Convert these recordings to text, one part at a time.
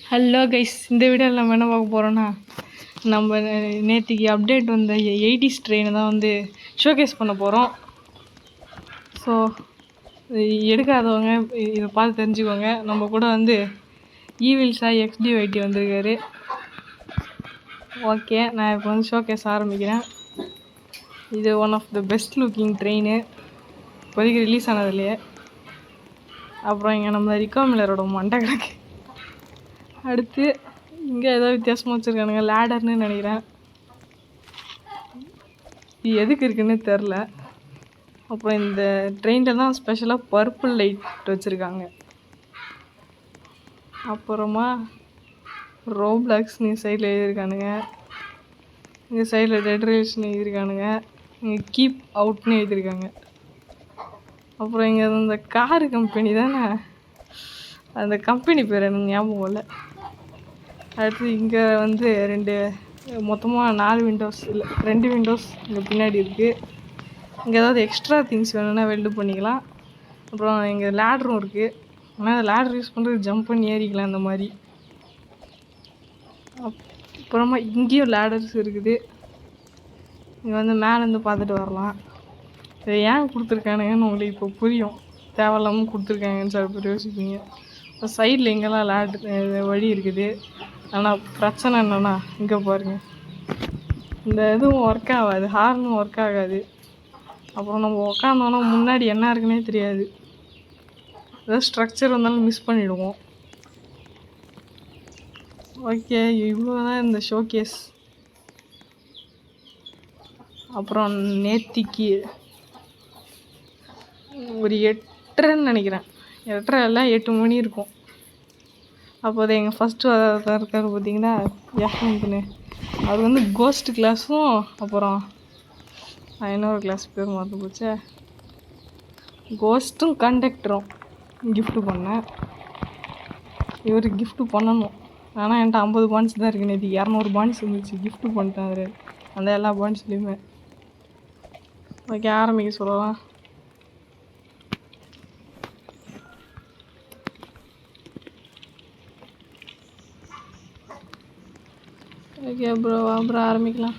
Hello guys, இந்த வீடியோவில் நம்ம என்ன பார்க்க போகிறோன்னா, நம்ம நேற்றுக்கு அப்டேட் வந்த 80s ட்ரெயினை தான் வந்து ஷோகேஸ் பண்ண போகிறோம். ஸோ எடுக்காதவங்க இதை பார்த்து தெரிஞ்சுக்கோங்க. நம்ம கூட வந்து ஈவில் சாய் XDYT வந்திருக்காரு. ஓகே, நான் இப்போ வந்து ஷோகேஸ் ஆரம்பிக்கிறேன். இது one of the best looking train இப்போதைக்கு ரிலீஸ் ஆனதுலையே. அப்புறம் இங்கே நம்ம ரிக்கோ மில்லரோட மண்டை கிடக்கு. அடுத்து இங்கே ஏதோ வித்தியாசமாக வச்சுருக்கானுங்க, லேடர்னு நினைக்கிறேன். இது எதுக்கு இருக்குன்னு தெரில. அப்புறம் இந்த ட்ரெயினில் தான் ஸ்பெஷலாக பர்பிள் லைட் வச்சுருக்காங்க. அப்புறமா ரோப்ளாக்ஸ்னு சைடில் எழுதியிருக்கானுங்க. இங்கே சைடில் டெட் ரயில்ஸ்னு எழுதியிருக்கானுங்க. இங்கே கீப் அவுட்னு எழுதியிருக்காங்க. அப்புறம் இங்கே இந்த காரு கம்பெனி தானே, அந்த கம்பெனி பேர் எனக்கு ஞாபகம் இல்லை. அடுத்து இங்கே வந்து மொத்தமாக 4 விண்டோஸ் இல்லை 2 விண்டோஸ் இங்கே பின்னாடி இருக்குது. இங்கே ஏதாவது எக்ஸ்ட்ரா திங்ஸ் வேணும்னா வெல்டு பண்ணிக்கலாம். அப்புறம் இங்கே லேடரும் இருக்குது. ஆனால் அந்த லேடர் யூஸ் பண்ணுறது ஜம்ப் பண்ணி ஏறிக்கலாம் இந்த மாதிரி. அப்புறமா இங்கேயும் லேடர்ஸ் இருக்குது. இங்கே வந்து மேலேருந்து பார்த்துட்டு வரலாம். இதை ஏன் கொடுத்துருக்கானுங்கன்னு உங்களுக்கு இப்போ புரியும். தேவையில்லாமல் கொடுத்துருக்காங்கன்னு சில பேர் யோசிப்பீங்க. இப்போ சைடில் இங்கெல்லாம் வழி இருக்குது. ஆனால் பிரச்சனை என்னென்னா, இங்கே பாருங்கள், இந்த இதுவும் ஒர்க் ஆகாது, ஹார்னும் ஒர்க் ஆகாது. அப்புறம் நம்ம உக்காந்தோன்னா முன்னாடி என்ன இருக்குன்னே தெரியாது. ஏதாவது ஸ்ட்ரக்சர் வந்தாலும் மிஸ் பண்ணிவிடுவோம். ஓகே, இவ்வளோ தான் இந்த ஷோகேஸ். அப்புறம் நேத்திக்கு ஒரு 8:30ன்னு நினைக்கிறேன், 8:30 இல்லை 8 மணி இருக்கும். அப்போ அது எங்கள் ஃபஸ்ட்டு தான் இருக்கார் பார்த்தீங்கன்னா, யஷ்வந்த்னு. அவர் வந்து கோஸ்ட் கிளாஸும் அப்புறம் இன்னொரு கிளாஸ் பேர் மறந்து போச்சே, கோஸ்ட்டும் கண்டக்டரும் கிஃப்ட்டு பண்ணேன். இவர் கிஃப்ட்டு பண்ணணும், ஆனால் என்கிட்ட 50 பாயிண்ட்ஸ் தான் இருக்குது. நேற்று 200 பாயிண்ட்ஸ் இருந்துச்சு. கிஃப்ட்டு பண்ணிட்டேன் அவர் அந்த எல்லா பாயிண்ட்ஸ்லேயுமே. ஓகே, ஆரம்பிக்க சொல்லலாம். ஓகே ப்ரோ, அப்புறம் ஆரம்பிக்கலாம்.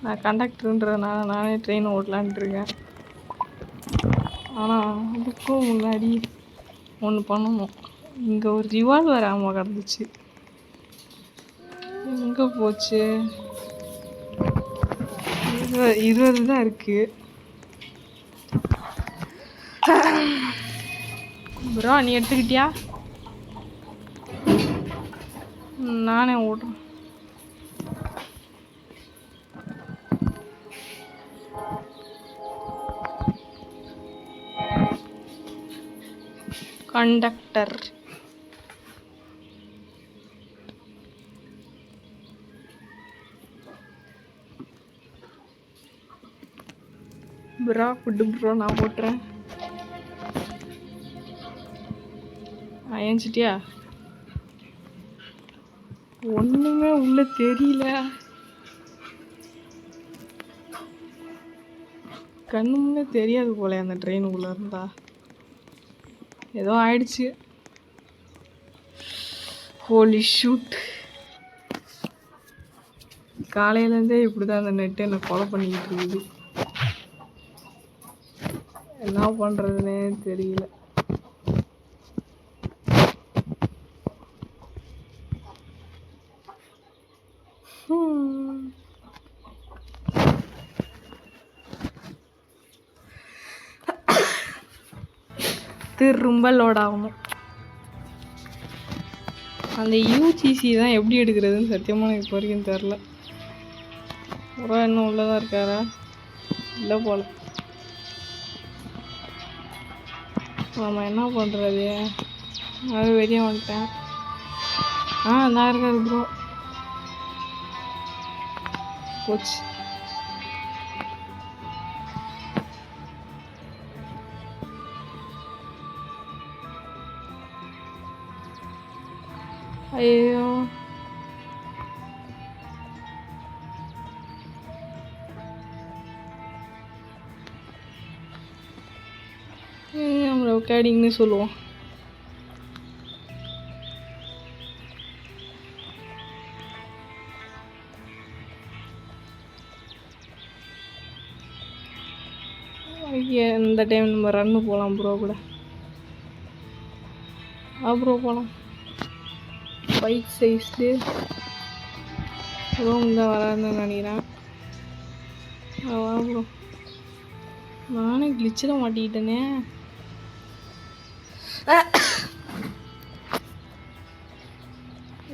நான் கண்டக்டருன்றதுனால நானே ட்ரெயின் ஓட்டலான்ட்டு இருக்கேன். ஆனால் அதுக்கும் முன்னாடி ஒன்று பண்ணணும். இங்கே ஒரு ரிவால்வர் ஆமாம் கிடந்துச்சு, எங்கே போச்சு? 20 தான் இருக்குது. ப்ரோ, நீ எடுத்துக்கிட்டியா? நானே ஓட்டுறேன். கண்டக்டர் ப்ரோ, ஃபுட்டு ப்ரோ, நான் ஓட்டுறேன். ஏஞ்சிட்டியா? ஒன்றுமே உள்ள தெரியல, கண்ணு முன்னே தெரியாது போல. அந்த ட்ரெயினுக்குள்ளே இருந்தா ஏதோ ஆயிடுச்சு. ஹோலி ஷூட், காலையிலேருந்தே இப்படி தான் அந்த நெட்டு என்னை கொலை பண்ணிக்கிட்டு இருக்குது. என்ன பண்ணுறதுனே தெரியல. திரும்ப லோட் ஆகணும். அந்த யூஜிசி தான் எப்படி எடுக்கிறதுன்னு சத்தியமாக எனக்கு இப்போ வரைக்கும் தெரில. அப்புறம் இன்னும் உள்ளதாக இருக்காரா? இல்லை போல. நம்ம என்ன பண்ணுறது? அது வெளியே வந்துட்டேன். நான் இருக்காரு ப்ரோ. போச்சு. ஐயோ, நம்ம கேடிங்னு சொல்லுவோம். ஓகே, இந்த டைம் நம்ம ரன்னு போகலாம் ப்ரோ கூட. ப்ரோ போகலாம். பைக் சைஸ்டு ரூம் தான் வராதுன்னு நினைக்கிறேன். வா ப்ரோ. நானே கிளிச்சில் மாட்டிக்கிட்டேனே.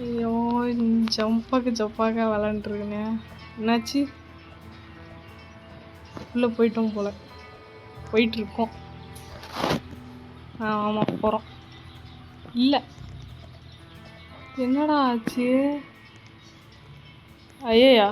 ஐயோ, ஜம்பாக்க விளாண்டுருக்கேனே. என்னாச்சு? உள்ளே போயிட்டோம் போல். போயிட்டுருக்கோம். ஆமாம், போகிறோம். இல்லை, என்னடா ஆச்சு? ஐயா,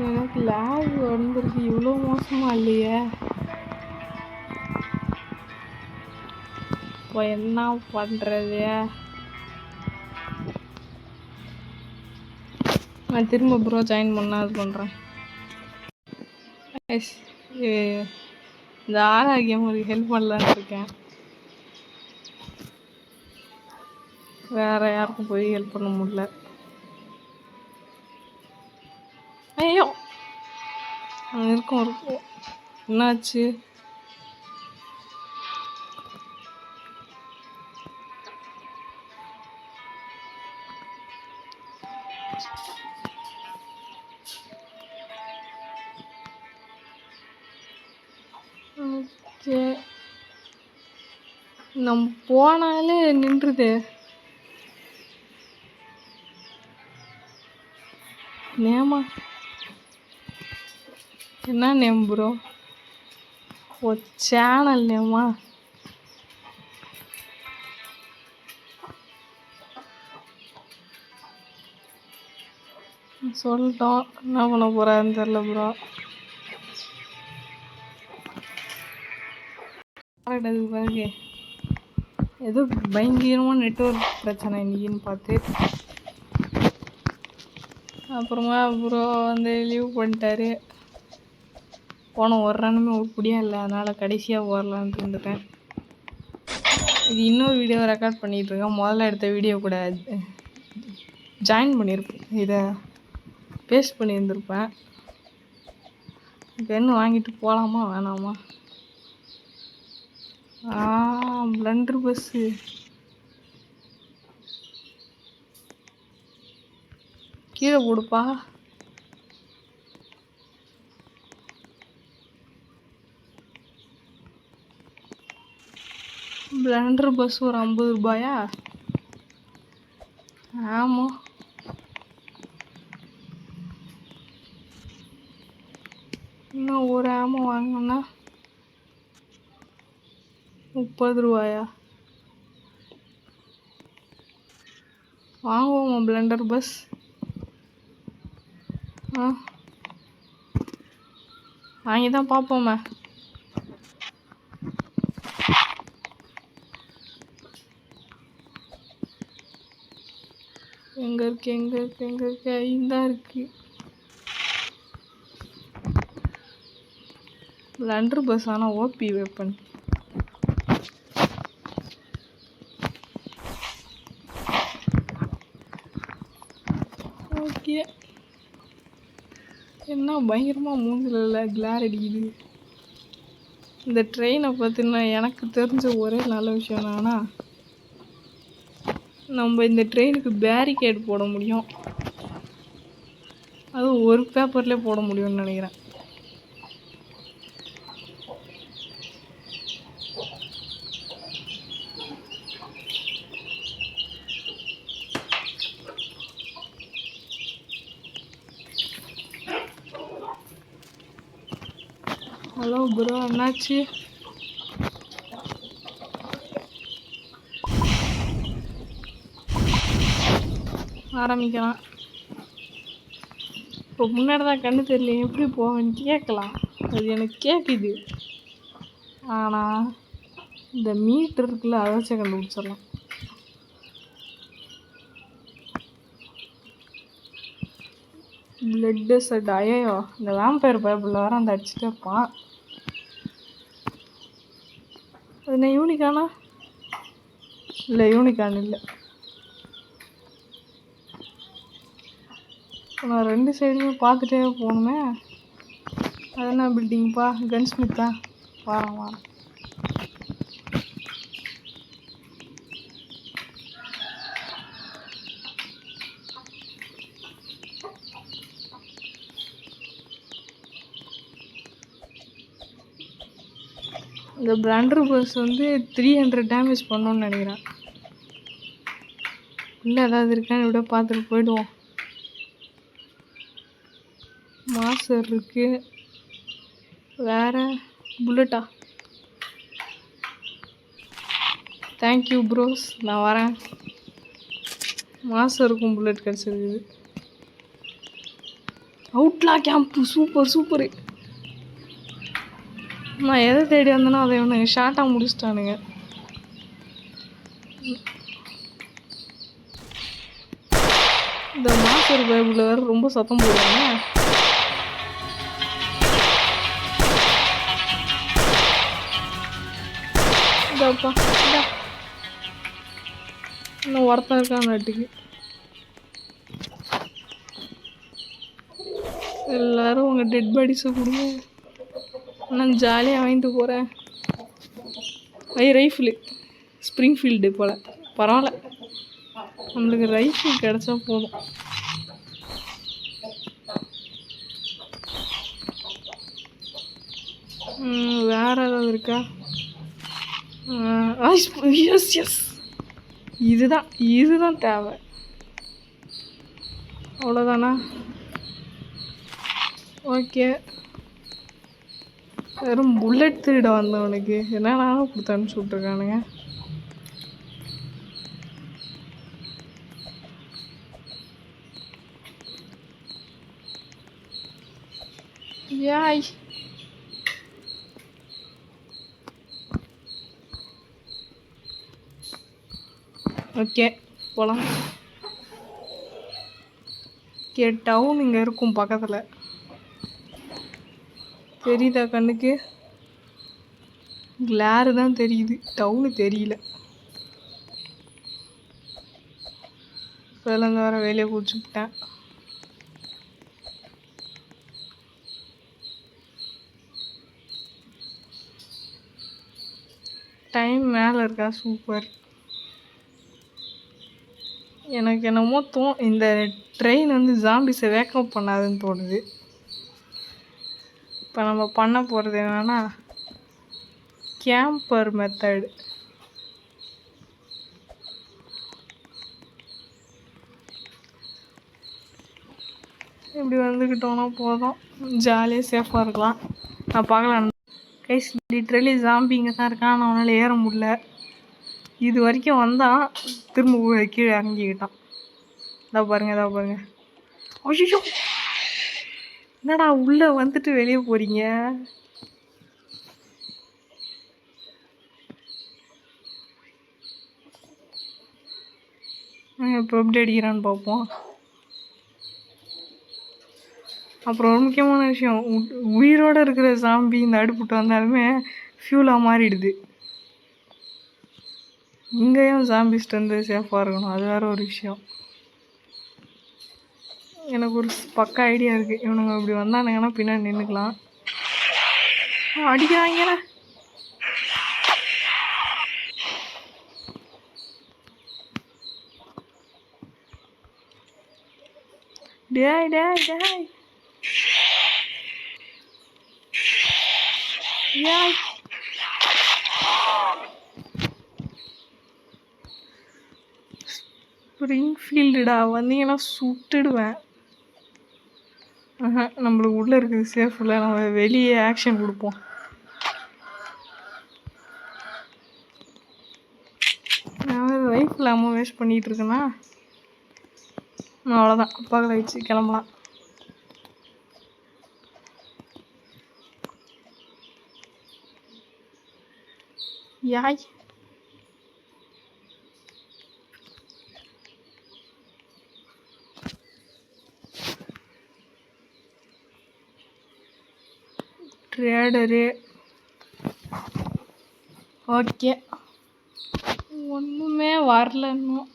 எனக்கு லேக் வந்துருக்கு. இவ்வளோ மோசமாக இல்லையே. இப்போ என்ன பண்ணுறது? நான் திரும்ப ப்ரோ ஜாயின் பண்ணால் அது பண்ணுறேன். இந்த ஆரோக்கியம் ஒரு ஹெல்ப் பண்ணலான்னு இருக்கேன். வேறு யாருக்கும் போய் ஹெல்ப் பண்ண முடியல. ஐயோ, இருக்கும். என்னாச்சு? ஓகே, நம்ம போனாலே நின்றுது. நேமா என்ன நேம் ப்ரோ? ஓ, சேனல் நேமா? சொல்லிட்டோம். என்ன பண்ண போகிறான்னு தெரில ப்ரோ. பாருங்க, ஏதோ பயங்கரமாக நெட்வொர்க் பிரச்சனை இன்னைக்குன்னு பார்த்து அப்புறமா ப்ரோ வந்து லீவ் பண்ணிட்டாரு. போன ஒரு ரன்னுமே உருப்படியாக இல்லை. அதனால் கடைசியாக ஓடலான்ட்டு இருந்துட்டேன். இது இன்னொரு வீடியோ ரெக்கார்ட் பண்ணிகிட்ருக்கேன். முதல்ல எடுத்த வீடியோ கூட ஜாயின் பண்ணியிருப்பேன். இதை பேஸ்ட் பண்ணியிருந்திருப்பேன். பெண்ணு வாங்கிட்டு போகலாமா வேணாமா? Blunderbuss. கீழே போடுப்பா. பிளண்டர் பஸ் ஒரு 50 ரூபாயா? ஆமாம். இன்னும் ஒரு ஆமோ வாங்கினோன்னா 30 ரூபாயா? வாங்குவோமா பிளண்டர் பஸ்? வாங்கி தான் பார்ப்போமே. எங்கே இருக்கு? இதான் இருக்கு. பிளண்டர் பஸ் ஆனால் ஓபி வெப்பன். ஓகே, என்ன பயங்கரமாக மூஞ்சில் இல்லை கிளார் அடிக்குது. இந்த ட்ரெயினை பற்றின எனக்கு தெரிஞ்ச ஒரே நல்ல விஷயம் என்னன்னா, நம்ம இந்த ட்ரெயினுக்கு பேரிகேட் போட முடியும். அதுவும் ஒரு பேப்பர்லேயே போட முடியும்னு நினைக்கிறேன். ஹலோ ப்ரோ, என்னாச்சு? ஆரம்பிக்கலாம். இப்போ முன்னாடி தான் கண்ணு தெரியல, எப்படி போவேன்னு கேட்கலாம். அது எனக்கு கேட்குது. ஆனால் இந்த மீட்டர் இருக்குல்ல, அதை வச்சு கண்டுபிடிச்சிடலாம். Blood set. ஐயோ, இந்த வேம்பயர் பைபிளில் வர அந்த அடிச்சுட்டே இருப்பான். அது நான் யூனிக்கானா? இல்லை யூனிகார்ன் இல்லை. நான் 2 சைடுமே பார்த்துட்டே போகணுமே. அது என்ன பில்டிங்ப்பா? கன் ஸ்மித்தா? வாரம் இந்த பிராண்டர் பஸ் வந்து 300 டேமேஜ் பண்ணோன்னு நினைக்கிறேன். இல்லை ஏதாவது இருக்கான்னு விட பார்த்துட்டு போயிடுவோம். மாஸ்டர் இருக்கு. வேற புல்லட்டா? தேங்க்யூ ப்ரோஸ், நான் வரேன். மாஸ்டருக்கும் புல்லட் கிடச்சிருக்குது. Outlaw camp super super. நான் எதை தேடி வந்தேனோ அதை ஒன்று ஷார்ட்டாக முடிச்சிட்டானுங்க. இந்த மாஸ்டர் பைபிள் வேறு ரொம்ப சத்தம் போடுவாங்க. இதாப்பா இதா இன்னும் ஒருத்தன் இருக்கான் நாட்டுக்கு. எல்லாரும் உங்கள் டெட் பாடிஸை கொடுங்க, நான் ஜாலியாக வாங்கிட்டு போகிறேன். ரைஃபிளு ஸ்ப்ரிங்ஃபீல்டு போல். பரவாயில்ல, நம்மளுக்கு ரைஃபிள் கிடச்சா போதும். வேறு ஏதாவது இருக்கா? எஸ் எஸ், இதுதான் தேவை. அவ்வளோதானா? ஓகே. வெறும் புல்லட் திருட வந்தவனுக்கு என்னென்னாலும் கொடுத்து அனுப்பிச்சி விட்ருக்கானுங்க. யாய் ஓகே போகலாம். ஓகே, டவுன் இங்கே இருக்கும் பக்கத்தில். தெரியுதா கண்ணுக்கு? கிளாரு தான் தெரியுது, டவுனு தெரியல. இப்போலேருந்து வர வேலையை குடிச்சுக்கிட்டேன். டைம் மேலே இருக்கா? சூப்பர். எனக்கு என்னமோ இந்த ட்ரெயின் வந்து ஜாம்பிஸை வேக்கப் பண்ணாதுன்னு தோணுது. இப்போ நம்ம பண்ண போகிறது என்னென்னா கேம்பர் மெத்தடு. இப்படி வந்துக்கிட்டோன்னா போதும், ஜாலியாக சேஃபாக இருக்கலாம். நான் பார்க்கலாம் கைஸ், லிட்ரலி ஜாம்பிங்க தான் இருக்கான். நான் அவனால் ஏற முடியல. இது வரைக்கும் வந்தான், திரும்ப கீழே இறங்கிக்கிட்டான். இதை பாருங்க. ஐயோ, என்னடா உள்ளே வந்துட்டு வெளியே போகிறீங்க? இப்போ எப்படி அடிக்கிறான்னு பார்ப்போம். அப்புறம் ஒரு முக்கியமான விஷயம், உயிரோடு இருக்கிற சாம்பி இந்த அடுப்புட்டு வந்தாலுமே ஃபியூலாக மாறிடுது. இங்கேயும் சாம்பிஸ்ட்டு வந்து சேஃபாக இருக்கணும், அது வேறு ஒரு விஷயம். எனக்கு ஒரு பக்கா ஐடியா இருக்குது. இவனுங்க இப்படி வந்தானுங்கன்னா பின்னாடி நின்றுக்கலாம். அடிக்கிறாங்க. டேய் ஸ்ப்ரிங்ஃபீல்டுடா, வந்தீங்கன்னா சுட்டுடுவேன். நம்மளுக்கு உள்ளே இருக்குது சேஃப் இல்லை, நம்ம வெளியே ஆக்ஷன் கொடுப்போம். நான் லைஃப் இல்லாமல் வேஸ்ட் பண்ணிகிட்டு இருக்கேன்னா அவ்வளோதான், பகல் ஆயிடுச்சு, கிளம்பலாம். யாய் ட்ரேடரு. ஓகே, ஒன்றுமே வரல இன்னும்.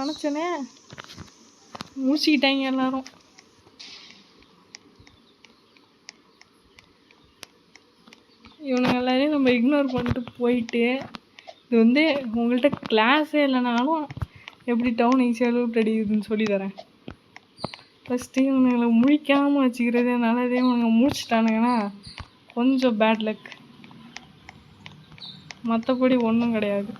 நினச்சனே முடிச்சுக்கிட்டாங்க எல்லாரும். இவனுங்க எல்லாரையும் நம்ம இக்னோர் பண்ணிட்டு போயிட்டு, இது வந்து உங்கள்கிட்ட கிளாஸே இல்லைனாலும் எப்படி டவுன் ஈஸியாக லூட் அடிக்குதுன்னு சொல்லி தரேன். ஃபஸ்ட்டு இவனுங்களை முழிக்காமல் வச்சுக்கிறது நல்லதே. இவனுங்க முடிச்சிட்டானுங்கன்னா கொஞ்சம் பேட் லக், மற்றபடி ஒன்றும் கிடையாது.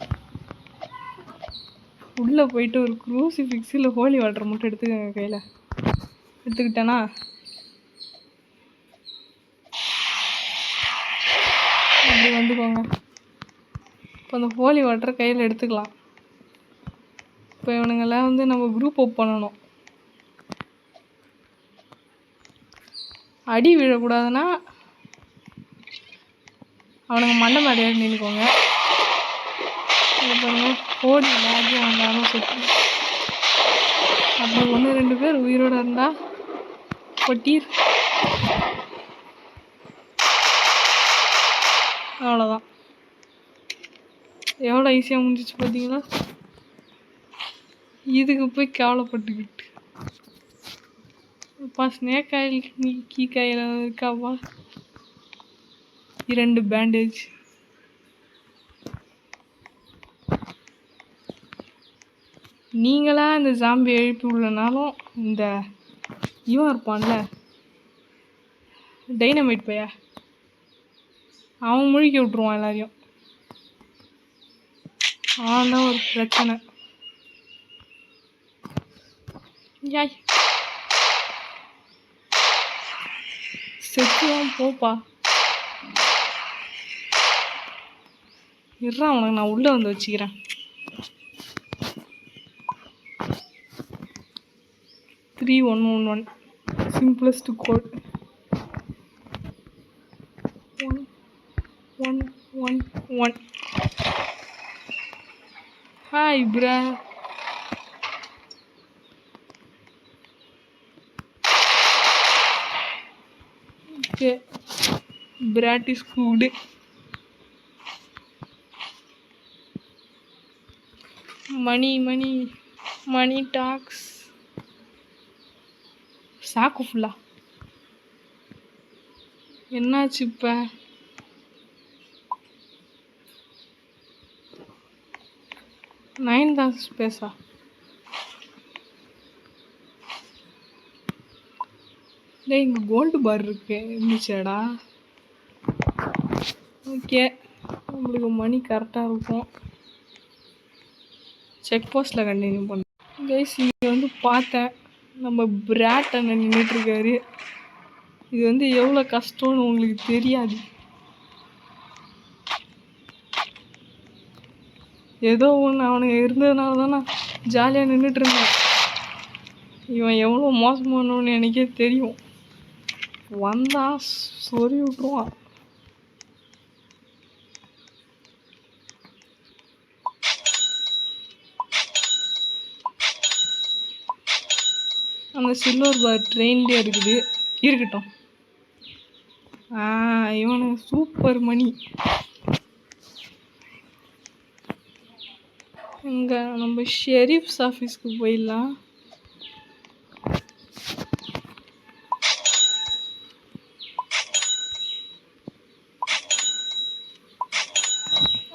உள்ளே போயிட்டு ஒரு க்ரூசிஃபிக்ஸ் இல்லை ஹோலி வாட்டர் மட்டும் எடுத்துக்கோங்க. கையில் எடுத்துக்கிட்டேன்னா அப்படி வந்துக்கோங்க. இப்போ அந்த ஹோலி வாட்டரை கையில் எடுத்துக்கலாம். இப்போ இவனுங்கெல்லாம் வந்து நம்ம குரூப் அப் பண்ணணும். அடி விழக்கூடாதுன்னா அவனுங்க மண்டை மாடியாக நின்றுக்கோங்க. பாருங்க, ஓடி லாகி வந்தாலும் சுற்றி அப்படி 1-2 பேர் உயிரோடு இருந்தால் கொட்டீர். அவ்வளோதான். எவ்வளோ ஈஸியாக முடிஞ்சிச்சு பார்த்தீங்களா? இதுக்கு போய் கேவலப்பட்டுக்கிட்டு அப்பா ஸ்னேக் ஆயில் கீ கையில் இருக்காப்பா. 2 பேண்டேஜ். நீங்களா இந்த ஜாம்பி எழுப்பி உள்ளனாலும் இந்த இவன் இருப்பான்ல டைனமைட் பையா, அவன் முழிக்க விட்ருவான் எல்லாரையும். அவன் தான் ஒரு பிரச்சனை. யாய் செத்துவான் போப்பா. இருறான், உனக்கு நான் உள்ளே வந்து வச்சுக்கிறேன். 3111 simplest code 1111. Hi bro. Okay, brat is good. money talks. சாக்கு ஃபுல்லா என்னாச்சு இப்போ? தான் ஸ்பேஸா? டேய், இங்கே கோல்டு பார் இருக்கு, இருந்துச்சேடா. ஓகே, உங்களுக்கு மணி கரெக்டாக இருக்கும். செக் போஸ்ட்டில் கண்டினியூ பண்ண கைஸ். இங்கே வந்து பார்த்தேன், நம்ம பிராட் அண்ணன் நின்றுட்டுருக்காரு. இது வந்து எவ்வளோ கஷ்டம்னு உங்களுக்கு தெரியாது. ஏதோ ஒன்று அவனுக்கு இருந்ததுனால தான் நான் ஜாலியாக நின்றுட்டு இருந்தேன். இவன் எவ்வளோ மோசமானவன்னு எனக்கே தெரியும். வந்தால் சொறி விட்ருவான். அந்த சில்வர் பார் ட்ரெயின்லேயே இருக்குது, இருக்கட்டும். இவனுக்கு சூப்பர் மணி. இங்கே நம்ம ஷெரீஃப்ஸ் ஆஃபீஸ்க்கு போயிடலாம்.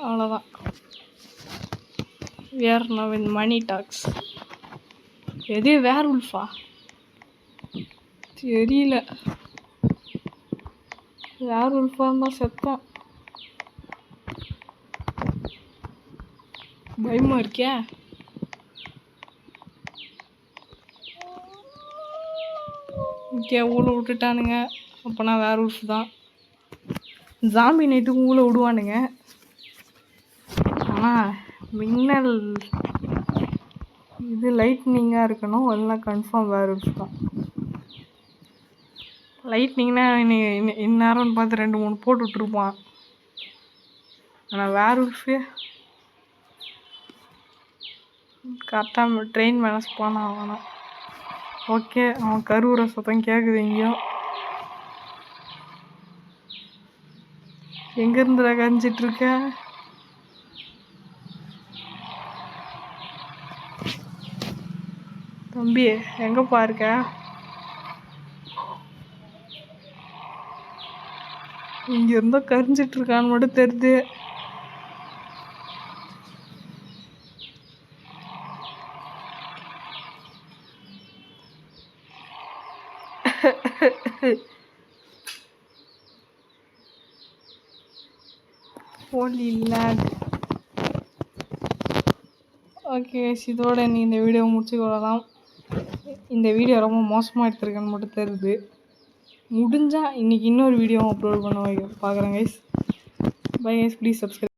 அவ்வளோதான். வேர் நவ் இன் மணி டாக்ஸ். எது வேர் உல்ஃபா தெரியல. வேர் உல்ஃபா இருந்தால் செத்தான். பயமா இருக்கே. ஓகே, ஊழ விட்டுட்டானுங்க. அப்போனா வேர் உல்ஃப் தான். ஜாம்பி நைட்டுக்கு ஊழ விடுவானுங்க. ஆனால் மின்னல் இது லைட்னிங்காக இருக்கணும், அதெல்லாம் கன்ஃபார்ம் வேர் உல்ஃப் தான். லைட்னிங்னா இந்நேரம்னு பார்த்து 2-3 போட்டு விட்ருப்பான். ஆனால் வேர்வுல்ஃபே கரெக்டாக ட்ரெயின் மேலே ஸ்பான் ஆகணும். ஓகே, அவன் கருவுற சத்தம் கேட்குது எங்கேயோ. எங்கேருந்துடா கரைஞ்சிட்ருக்க? தம்பி எங்கேப்பா இருக்க? இங்கே இருந்தோ கரைஞ்சிட்ருக்கான்னு மட்டும் தெரியுது. ஹோலி லேக். ஓகே, இதோட நீ இந்த வீடியோ முடிச்சு கொள்ளலாம். இந்த வீடியோ ரொம்ப மோசமாக எடுத்துருக்கேன்னு மட்டும் தெரியுது. முடிஞ்சால் இன்றைக்கி இன்னொரு வீடியோ அப்லோட் பண்ண பார்க்குறேன் guys. Bye guys, please subscribe.